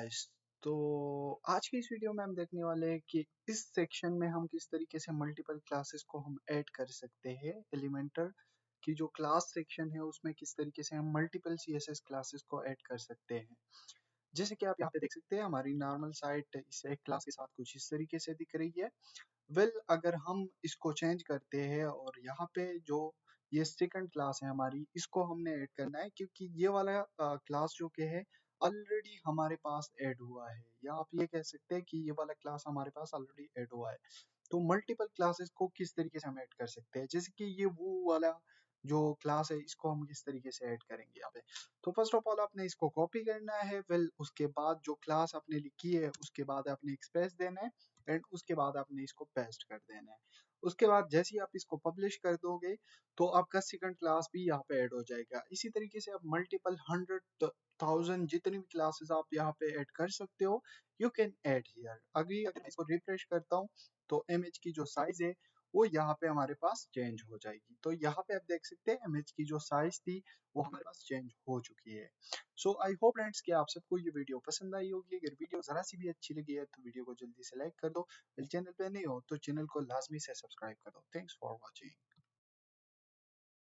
Guys. तो आज की इस वीडियो में हम देखने वाले हैं कि इस सेक्शन में हम किस तरीके से मल्टीपल क्लासेस को हम ऐड कर सकते हैं। एलिमेंटर की जो क्लास सेक्शन है उसमें किस तरीके से हम मल्टीपल सीएसएस क्लासेस को ऐड कर सकते हैं। जैसे कि आप यहाँ पे देख सकते हैं हमारी नॉर्मल साइट इस एक क्लास के साथ कुछ इस तरीके से दिख रही है। अगर हम इसको चेंज करते हैं और यहाँ पे जो ये सेकंड क्लास है हमारी, इसको हमने ऐड करना है क्योंकि ये वाला क्लास जो के है ऑलरेडी हमारे पास ऐड हुआ है, या आप ये कह सकते हैं कि ये वाला क्लास हमारे पास ऑलरेडी ऐड हुआ है। तो मल्टीपल क्लासेस को किस तरीके से हम ऐड कर सकते हैं, जैसे कि ये वो वाला जो क्लास है इसको हम किस तरीके से ऐड करेंगे यहाँ पे। तो फर्स्ट ऑफ ऑल आपने इसको कॉपी करना है। उसके बाद जो क्लास आपने लिखी है उसके बाद आपने एक्सप्रेस देना है एंड उसके बाद आपने इसको पेस्ट कर देना है। उसके बाद जैसे ही आप इसको पब्लिश कर दोगे तो आपका सेकंड क्लास भी यहाँ पे ऐड हो जाएगा। इसी तरीके से आप मल्टीपल 100,000 जितनी भी क्लासेस आप यहाँ पे ऐड कर सकते हो, यू कैन ऐड हियर। अभी अगर मैं इसको रिफ्रेश करता हूँ तो इमेज की जो साइज है वो यहाँ पे हमारे पास चेंज हो जाएगी। तो यहाँ पे आप देख सकते हैं इमेज की जो साइज थी वो हमारे पास चेंज हो चुकी है। सो आई होप फ्रेंड्स कि आप सबको ये वीडियो पसंद आई होगी। अगर वीडियो जरा सी भी अच्छी लगी है तो वीडियो को जल्दी से लाइक कर दो। चैनल पे नहीं हो तो चैनल को लाजमी से सब्सक्राइब कर दो। Thanks for watching.